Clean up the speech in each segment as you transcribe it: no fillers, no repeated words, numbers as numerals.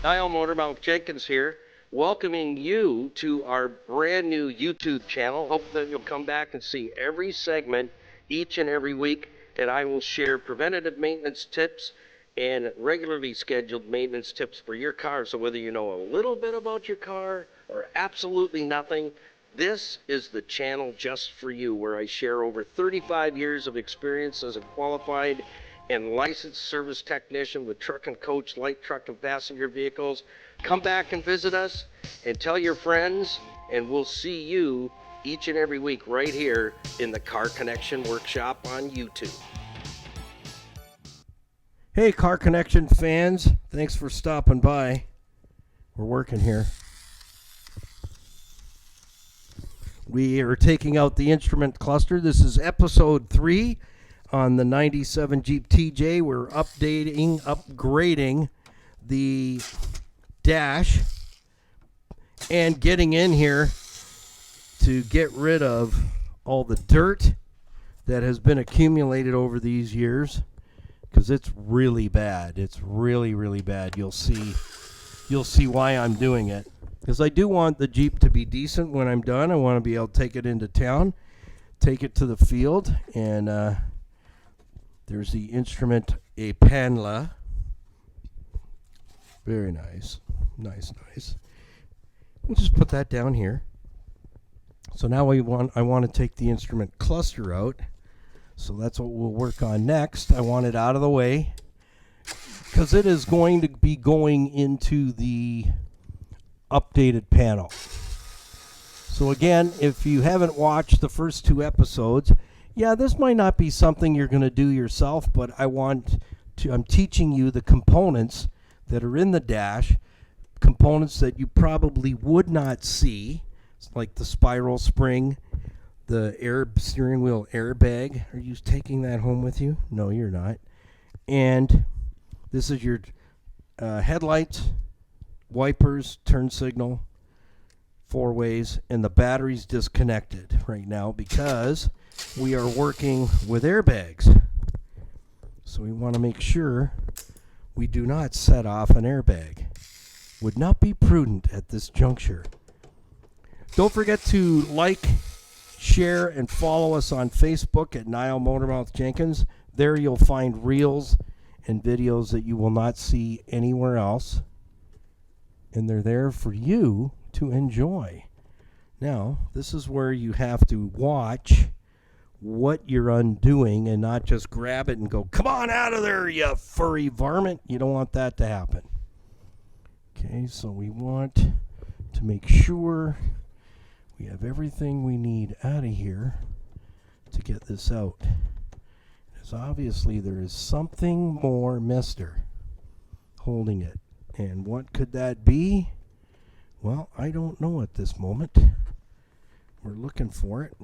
Nile Motormouth Jenkins here, welcoming you to our brand new YouTube channel. Hope that you'll come back and see every segment each and every week, and I will share preventative maintenance tips and regularly scheduled maintenance tips for your car. So whether you know a little bit about your car or absolutely nothing, this is the channel just for you, where I share over 35 years of experience as a qualified and licensed service technician with truck and coach, light truck and passenger vehicles. Come back and visit us and tell your friends, and we'll see you each and every week right here in the Car Connection Workshop on YouTube. Hey, Car Connection fans, thanks for stopping by. We're working here. We are taking out the instrument cluster. This is episode 3 on the 97 Jeep TJ. We're upgrading the dash and getting in here to get rid of all the dirt that has been accumulated over these years, because it's really bad. It's really, really bad. You'll see why I'm doing it, because I do want the Jeep to be decent when I'm done. I want to be able to take it into town, take it to the field, and there's the instrument, a Panla. Very nice. Nice. We'll just put that down here. So now I want to take the instrument cluster out. So that's what we'll work on next. I want it out of the way, because it is going to be going into the updated panel. So again, if you haven't watched the first 2 episodes, yeah, this might not be something you're going to do yourself, but I'm teaching you the components that are in the dash, components that you probably would not see, like the spiral spring, the steering wheel airbag. Are you taking that home with you? No, you're not. And this is your headlights, wipers, turn signal, 4 ways, and the battery's disconnected right now because we are working with airbags. So we want to make sure we do not set off an airbag. Would not be prudent at this juncture. Don't forget to like, share, and follow us on Facebook at Nile Motormouth Jenkins. There you'll find reels and videos that you will not see anywhere else, and they're there for you to enjoy. Now, this is where you have to watch what you're undoing and not just grab it and go, "Come on out of there, you furry varmint." You don't want that to happen. Okay, so we want to make sure we have everything we need out of here to get this out. Because obviously there is something more, mister, holding it. And what could that be? Well, I don't know at this moment. We're looking for it.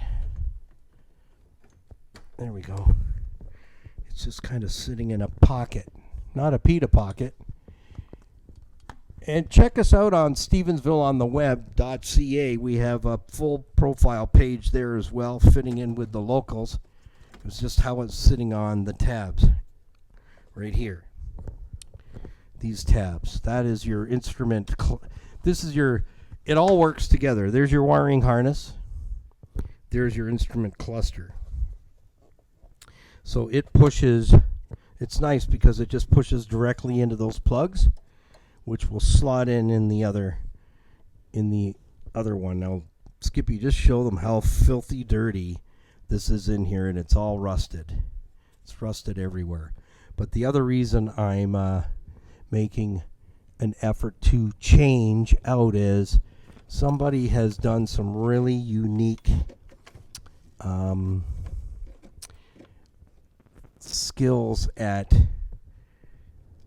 There we go. It's just kind of sitting in a pocket, not a pita pocket. And check us out on Stevensvilleontheweb.ca. We have a full profile page there as well, fitting in with the locals. It's just how it's sitting on the tabs right here. These tabs. That is your instrument. This is your, it all works together. There's your wiring harness. There's your instrument cluster. So it pushes, it's nice because it just pushes directly into those plugs, which will slot in the other one. Now, Skippy, just show them how filthy dirty this is in here, and it's all rusted. It's rusted everywhere. But the other reason I'm making an effort to change out is somebody has done some really unique skills at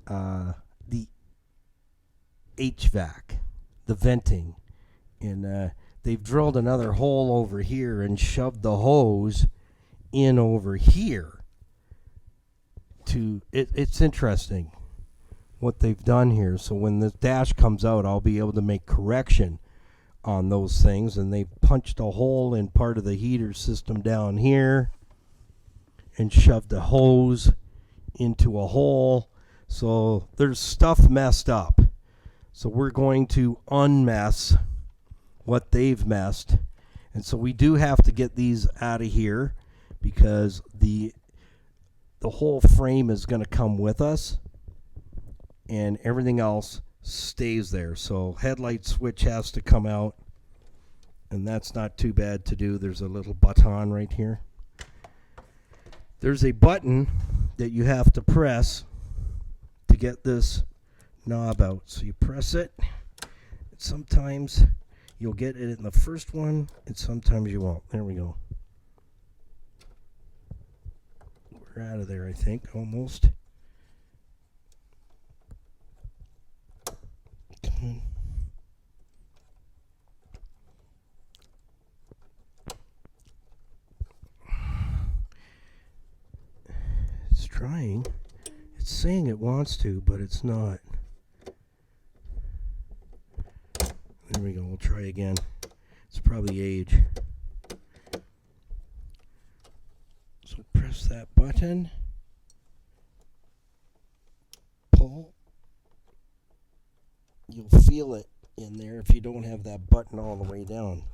the HVAC, the venting, and they've drilled another hole over here and shoved the hose in over here. It's interesting what they've done here. So when the dash comes out, I'll be able to make correction on those things. And they've punched a hole in part of the heater system down here and shoved a hose into a hole. So there's stuff messed up. So we're going to unmess what they've messed. And so we do have to get these out of here because the whole frame is going to come with us and everything else stays there. So headlight switch has to come out, and that's not too bad to do. There's a little button right here. There's a button that you have to press to get this knob out. So you press it. Sometimes you'll get it in the first one, and sometimes you won't. There we go. We're out of there, I think, almost. Come on. It's trying. It's saying it wants to, but it's not. There we go. We'll try again. It's probably age. So press that button. Pull. You'll feel it in there if you don't have that button all the way down.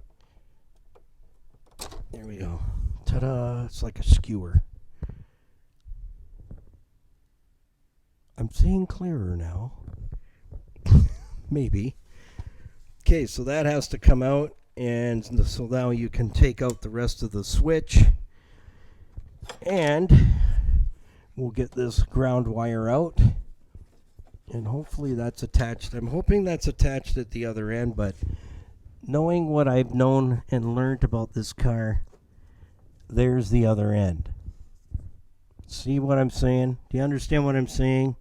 There we go. Ta-da! It's like a skewer. I'm seeing clearer now. Maybe. Okay, so that has to come out, and so now you can take out the rest of the switch, and we'll get this ground wire out, and hopefully that's attached. I'm hoping that's attached at the other end, but knowing what I've known and learned about this car, there's the other end. See what I'm saying? Do you understand what I'm saying?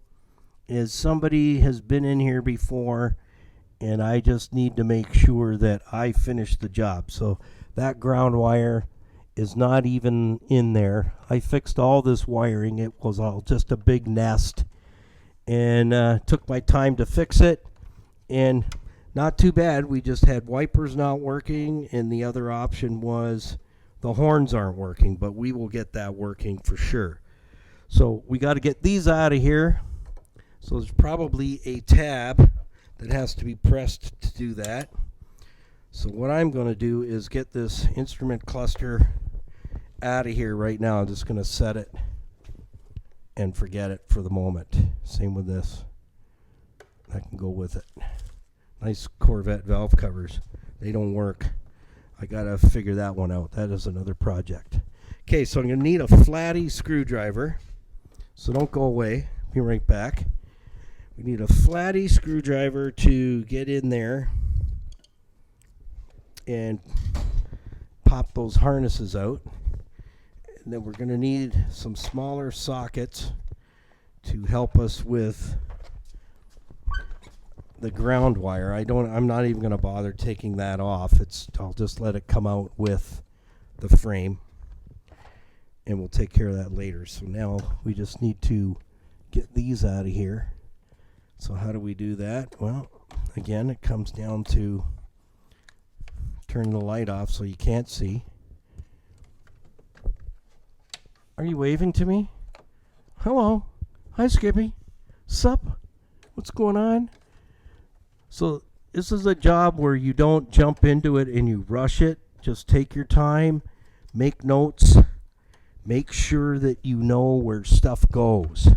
Is somebody has been in here before, and I just need to make sure that I finish the job. So that ground wire is not even in there. I fixed all this wiring. It was all just a big nest, and took my time to fix it, and not too bad. We just had wipers not working, and the other option was the horns aren't working, but we will get that working for sure. So we got to get these out of here. So there's probably a tab that has to be pressed to do that. So what I'm going to do is get this instrument cluster out of here right now. I'm just going to set it and forget it for the moment. Same with this. I can go with it. Nice Corvette valve covers. They don't work. I got to figure that one out. That is another project. Okay, so I'm going to need a flatty screwdriver. So don't go away. Be right back. We need a flatty screwdriver to get in there and pop those harnesses out. And then we're going to need some smaller sockets to help us with the ground wire. I'm not even going to bother taking that off. I'll just let it come out with the frame, and we'll take care of that later. So now we just need to get these out of here. So how do we do that? Well, again, it comes down to turn the light off so you can't see. Are you waving to me? Hello. Hi, Skippy. Sup? What's going on? So this is a job where you don't jump into it and you rush it. Just take your time, make notes, make sure that you know where stuff goes.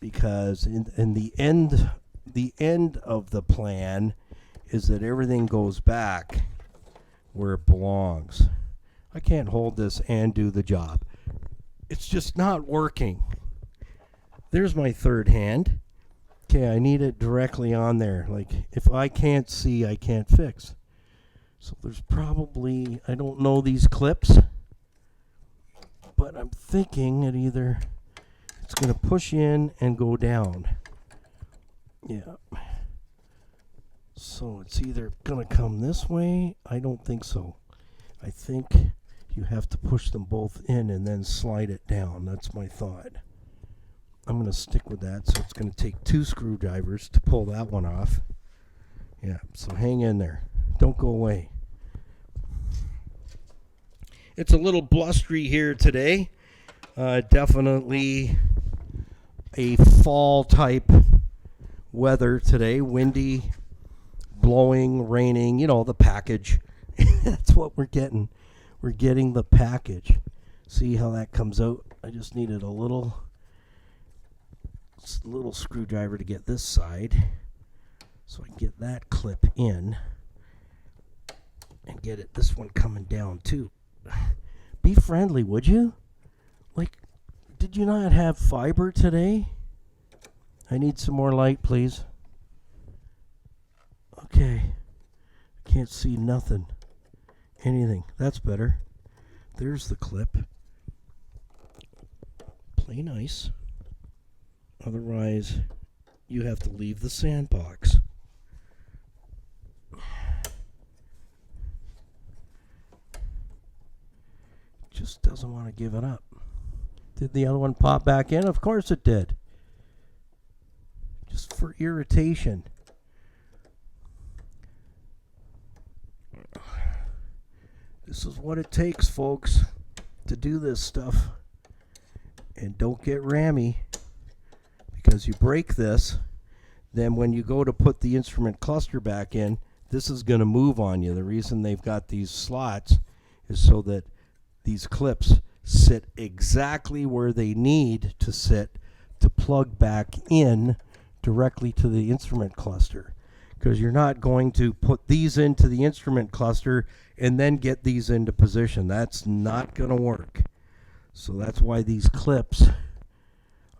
Because in the end of the plan is that everything goes back where it belongs. I can't hold this and do the job. It's just not working. There's my third hand. Okay, I need it directly on there. Like, if I can't see, I can't fix. So there's probably, I don't know these clips, but I'm thinking it either, it's going to push in and go down. Yeah. So it's either going to come this way. I don't think so. I think you have to push them both in and then slide it down. That's my thought. I'm going to stick with that. So it's going to take 2 screwdrivers to pull that one off. Yeah, so hang in there. Don't go away. It's a little blustery here today. Definitely a fall type weather today. Windy, blowing, raining, the package. That's what we're getting. We're getting the package. See how that comes out? I just needed a little screwdriver to get this side so I can get that clip in and get this one coming down too. Be friendly, would you? Like, did you not have fiber today? I need some more light, please. Okay. Can't see nothing. Anything. That's better. There's the clip. Play nice. Otherwise, you have to leave the sandbox. Just doesn't want to give it up. Did the other one pop back in? Of course it did. Just for irritation. This is what it takes, folks, to do this stuff. And don't get rammy, because you break this, then when you go to put the instrument cluster back in, this is going to move on you. The reason they've got these slots is so that these clips sit exactly where they need to sit to plug back in directly to the instrument cluster. Because you're not going to put these into the instrument cluster and then get these into position. That's not going to work. So that's why these clips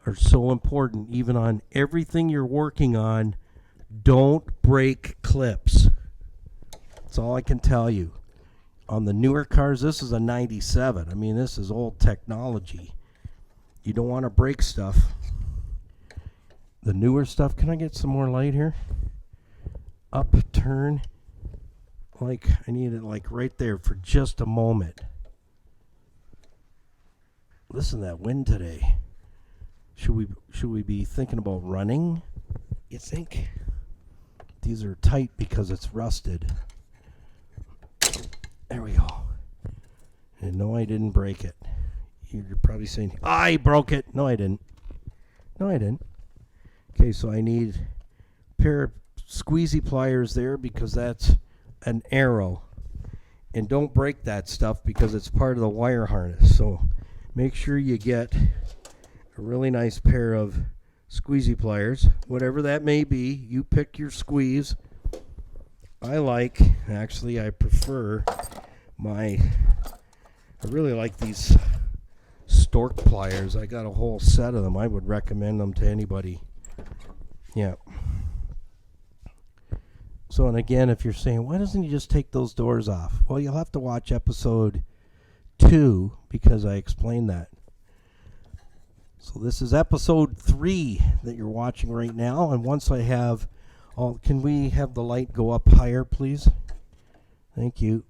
are so important. Even on everything you're working on, don't break clips. That's all I can tell you. On the newer cars, this is a 97. I mean, this is old technology. You don't want to break stuff. The newer stuff, can I get some more light here? Up, turn. Like, I need it like right there for just a moment. Listen to that wind today. Should we be thinking about running? You think? These are tight because it's rusted. There we go. And no, I didn't break it. You're probably saying, I broke it. No, I didn't. No, I didn't. Okay, so I need a pair of squeezy pliers there because that's an arrow. And don't break that stuff because it's part of the wire harness. So make sure you get a really nice pair of squeezy pliers, whatever that may be. You pick your squeeze. I prefer I really like these stork pliers. I got a whole set of them. I would recommend them to anybody. Yeah. So, and again, if you're saying, why doesn't he just take those doors off? Well, you'll have to watch episode 2 because I explained that. So this is episode 3 that you're watching right now. And once I have all, can we have the light go up higher, please? Thank you.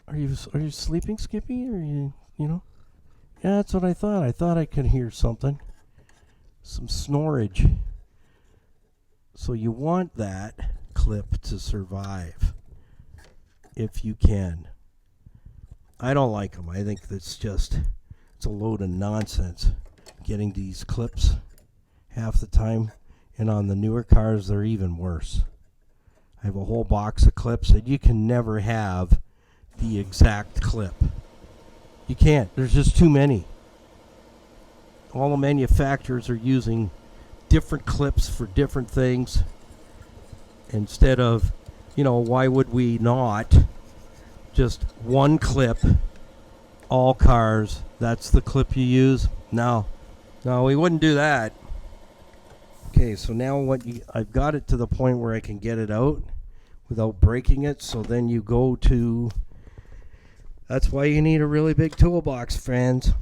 Are you sleeping, Skippy? Or you? Yeah, that's what I thought. I thought I could hear something. Some snorage. So you want that clip to survive if you can. I don't like them. I think it's a load of nonsense getting these clips half the time, and on the newer cars they're even worse. I have a whole box of clips that you can never have the exact clip. You can't. There's just too many. All the manufacturers are using different clips for different things instead of, why would we not just one clip, all cars, that's the clip you use? No, we wouldn't do that. Okay, so now I've got it to the point where I can get it out without breaking it. So then you go to, that's why you need a really big toolbox, friends.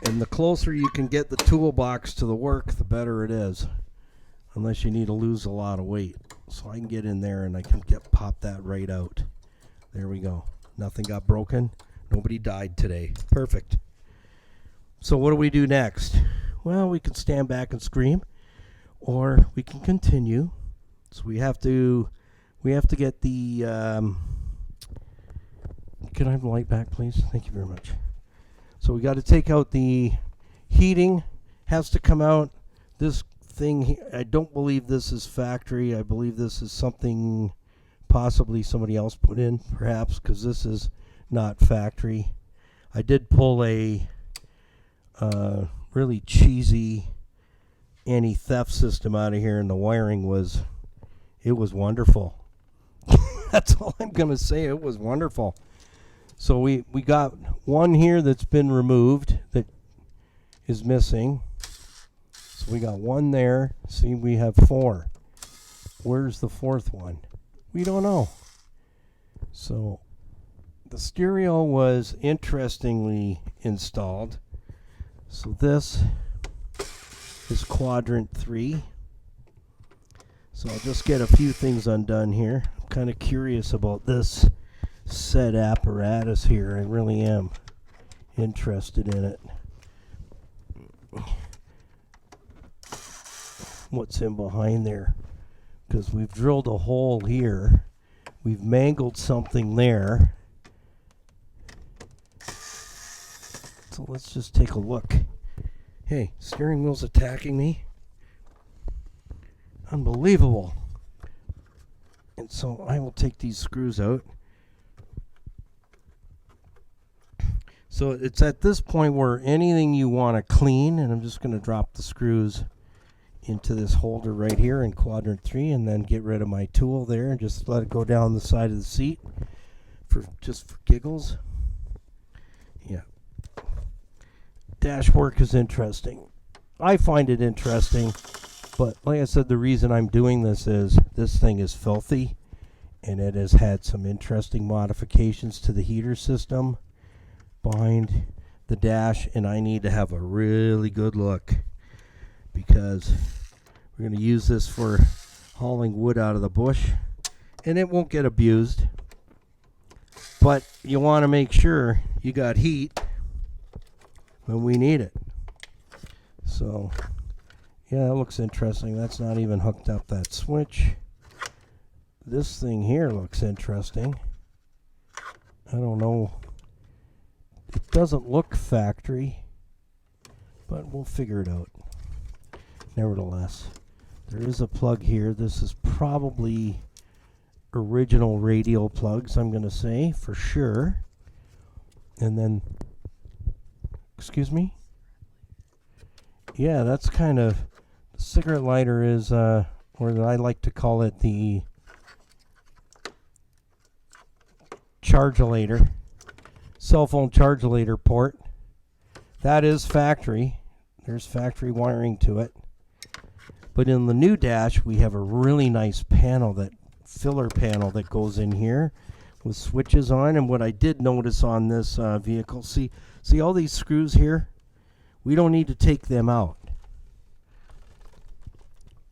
And the closer you can get the toolbox to the work, the better it is. Unless you need to lose a lot of weight. So I can get in there and I can pop that right out. There we go. Nothing got broken. Nobody died today. Perfect. So what do we do next? Well, we can stand back and scream, or we can continue. So we have to get the. Can I have the light back, please? Thank you very much. So we got to take out the heating has to come out. This thing, I don't believe this is factory. I believe this is something possibly somebody else put in, perhaps, because this is not factory. I did pull a really cheesy anti-theft system out of here, and the wiring was wonderful. That's all I'm going to say. It was wonderful. So we got one here that's been removed that is missing. So we got one there. See, we have 4. Where's the 4th one? We don't know. So the stereo was interestingly installed. So this is quadrant 3. So I'll just get a few things undone here. I'm kind of curious about this said apparatus here. I really am interested in it. What's in behind there? Because we've drilled a hole here. We've mangled something there. So let's just take a look. Hey, steering wheel's attacking me. Unbelievable. And so I will take these screws out. So it's at this point where anything you want to clean, and I'm just going to drop the screws into this holder right here in quadrant 3, and then get rid of my tool there and just let it go down the side of the seat for giggles. Yeah. Dash work is interesting. I find it interesting, but like I said, the reason I'm doing this is this thing is filthy, and it has had some interesting modifications to the heater system behind the dash, and I need to have a really good look because we're going to use this for hauling wood out of the bush, and it won't get abused, but you want to make sure you got heat when we need it. So yeah, that looks interesting. That's not even hooked up, that switch. This thing here looks interesting. I don't know. It doesn't look factory, but we'll figure it out. Nevertheless, there is a plug here. This is probably original radial plugs, I'm going to say, for sure. And then, excuse me? Yeah, that's kind of, the cigarette lighter is, or I like to call it the chargelator, cell phone chargelator port. That is factory. There's factory wiring to it. But in the new dash, we have a really nice panel, that filler panel that goes in here with switches on. And what I did notice on this vehicle, see all these screws here? We don't need to take them out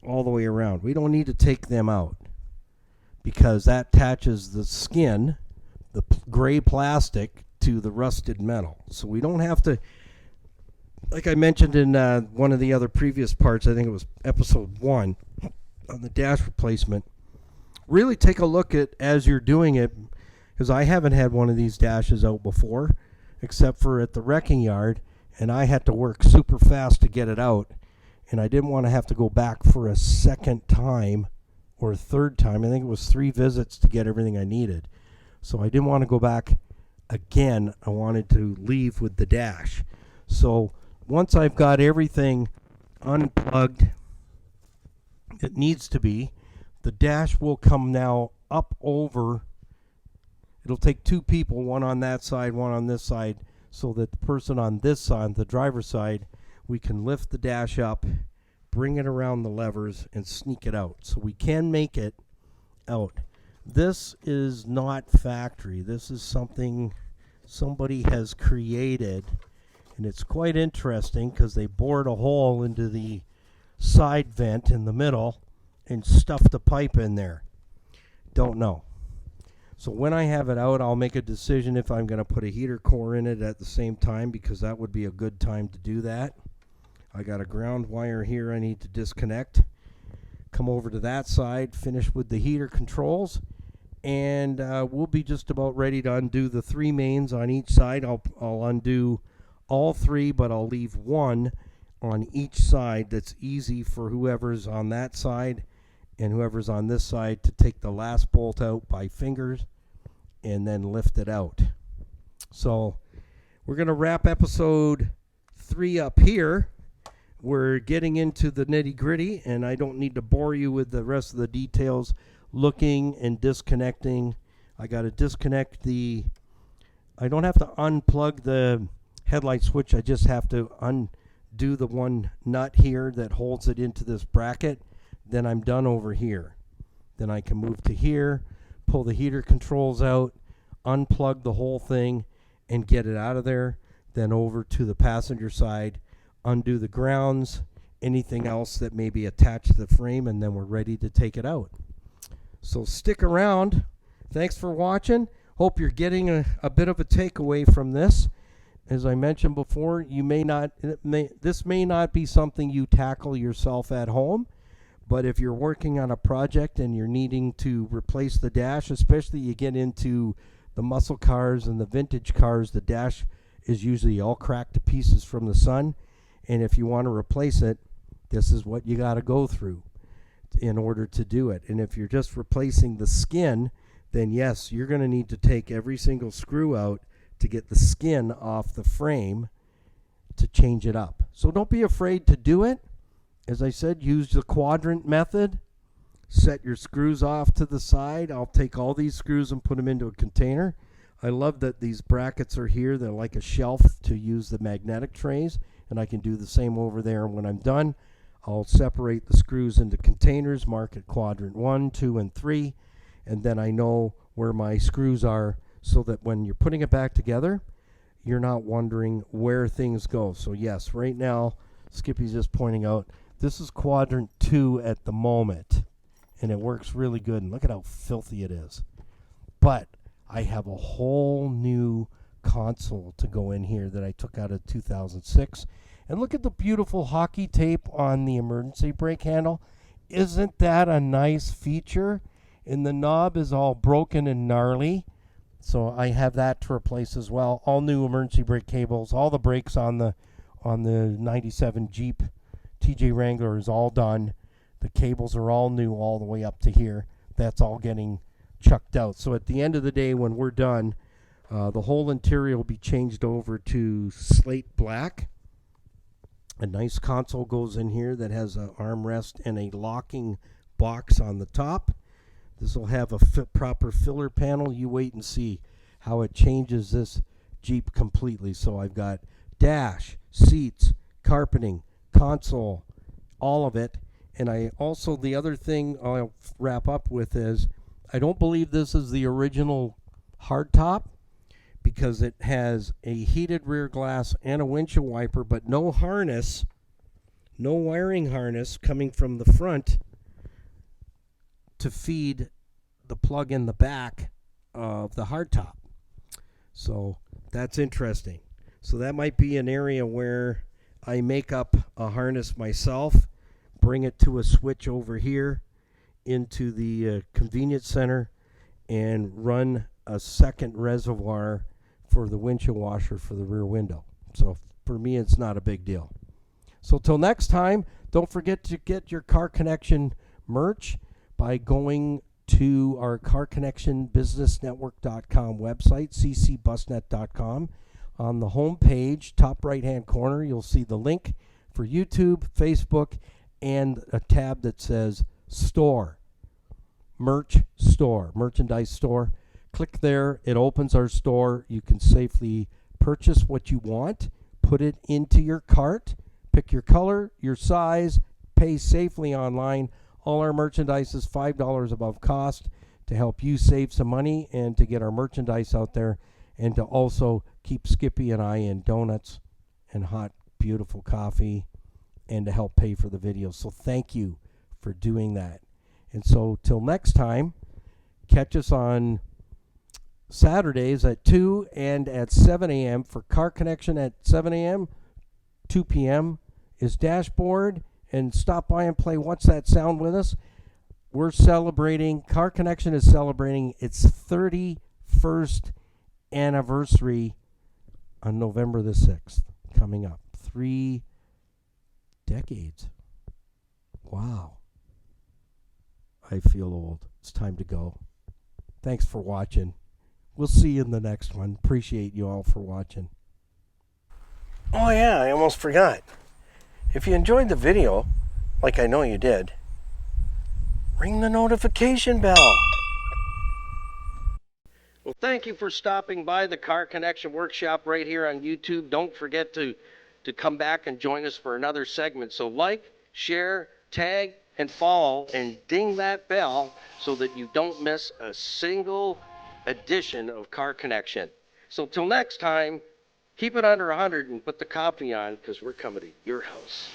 all the way around. We don't need to take them out because that attaches the skin, the gray plastic, to the rusted metal. So we don't have to, like I mentioned in one of the other previous parts, I think it was episode 1 on the dash replacement, really take a look at as you're doing it, because I haven't had one of these dashes out before except for at the wrecking yard, and I had to work super fast to get it out, and I didn't want to have to go back for a second time or a third time. I think it was 3 visits to get everything I needed. So I didn't want to go back again. I wanted to leave with the dash. So once I've got everything unplugged, it needs to be, the dash will come now up over. It'll take 2 people, one on that side, one on this side, so that the person on this side, the driver's side, we can lift the dash up, bring it around the levers, and sneak it out. So we can make it out. This is not factory. This is something somebody has created, and it's quite interesting because they bored a hole into the side vent in the middle and stuffed a pipe in there. Don't know. So when I have it out, I'll make a decision if I'm going to put a heater core in it at the same time, because that would be a good time to do that. I got a ground wire here I need to disconnect. Come over to that side, finish with the heater controls, and we'll be just about ready to undo the 3 mains on each side. I'll undo all 3, but I'll leave one on each side that's easy for whoever's on that side and whoever's on this side to take the last bolt out by fingers and then lift it out. So we're going to wrap episode 3 up here. We're getting into the nitty gritty, and I don't need to bore you with the rest of the details. Looking and disconnecting. I got to disconnect I don't have to unplug the headlight switch. I just have to undo the one nut here that holds it into this bracket. Then I'm done over here. Then I can move to here, pull the heater controls out, unplug the whole thing, and get it out of there. Then over to the passenger side, undo the grounds, anything else that may be attached to the frame, and then we're ready to take it out. So stick around. Thanks for watching. Hope you're getting a bit of a takeaway from this. As I mentioned before, this may not be something you tackle yourself at home, but if you're working on a project and you're needing to replace the dash, especially you get into the muscle cars and the vintage cars, the dash is usually all cracked to pieces from the sun. And if you want to replace it, this is what you got to go through in order to do it. And if you're just replacing the skin, then yes, you're going to need to take every single screw out to get the skin off the frame to change it up. So don't be afraid to do it. As I said, use the quadrant method. Set your screws off to the side. I'll take all these screws and put them into a container. I love that these brackets are here. They're like a shelf to use the magnetic trays, and I can do the same over there. And when I'm done, I'll separate the screws into containers, mark it quadrant 1, 2, and 3, and then I know where my screws are so that when you're putting it back together, you're not wondering where things go. So yes, right now, Skippy's just pointing out, this is quadrant 2 at the moment, and it works really good. And look at how filthy it is. But I have a whole new console to go in here that I took out of 2006. And look at the beautiful hockey tape on the emergency brake handle. Isn't that a nice feature? And the knob is all broken and gnarly. So I have that to replace as well. All new emergency brake cables. All the brakes on the 97 Jeep TJ Wrangler is all done. The cables are all new all the way up to here. That's all getting chucked out. So at the end of the day, when we're done, the whole interior will be changed over to slate black. A nice console goes in here that has an armrest and a locking box on the top. This will have a proper filler panel. You wait and see how it changes this Jeep completely. So I've got dash, seats, carpeting, console, all of it. And I also, the other thing I'll wrap up with is, I don't believe this is the original hardtop because it has a heated rear glass and a windshield wiper, but no harness, no wiring harness coming from the front to feed the plug in the back of the hardtop. So that's interesting. So that might be an area where I make up a harness myself, bring it to a switch over here into the convenience center, and run a second reservoir for the windshield washer for the rear window. So for me, it's not a big deal. So till next time, don't forget to get your Car Connection merch by going to our Car Connection Business Network.com website, ccbusnet.com. On the home page, top right-hand corner, you'll see the link for YouTube, Facebook, and a tab that says Store, Merch Store, Merchandise Store. Click there. It opens our store. You can safely purchase what you want, put it into your cart, pick your color, your size, pay safely online. All our merchandise is $5 above cost to help you save some money and to get our merchandise out there, and to also keep Skippy and I in donuts and hot, beautiful coffee, and to help pay for the videos. So thank you for doing that. And so till next time, catch us on Saturdays at 2 and at 7 a.m. for Car Connection at 7 a.m. 2 p.m. is Dashboard. And stop by and play What's That Sound with us. We're celebrating, Car Connection is celebrating its 31st anniversary on November the 6th, coming up. 3 Decades. Wow. I feel old. It's time to go. Thanks for watching. We'll see you in the next one. Appreciate you all for watching. Oh yeah, I almost forgot. If you enjoyed the video, like I know you did, ring the notification bell. Well, thank you for stopping by the Car Connection Workshop right here on YouTube. Don't forget to come back and join us for another segment. So like, share, tag, and follow, and ding that bell so that you don't miss a single edition of Car Connection. So till next time, keep it under 100 and put the coffee on because we're coming to your house.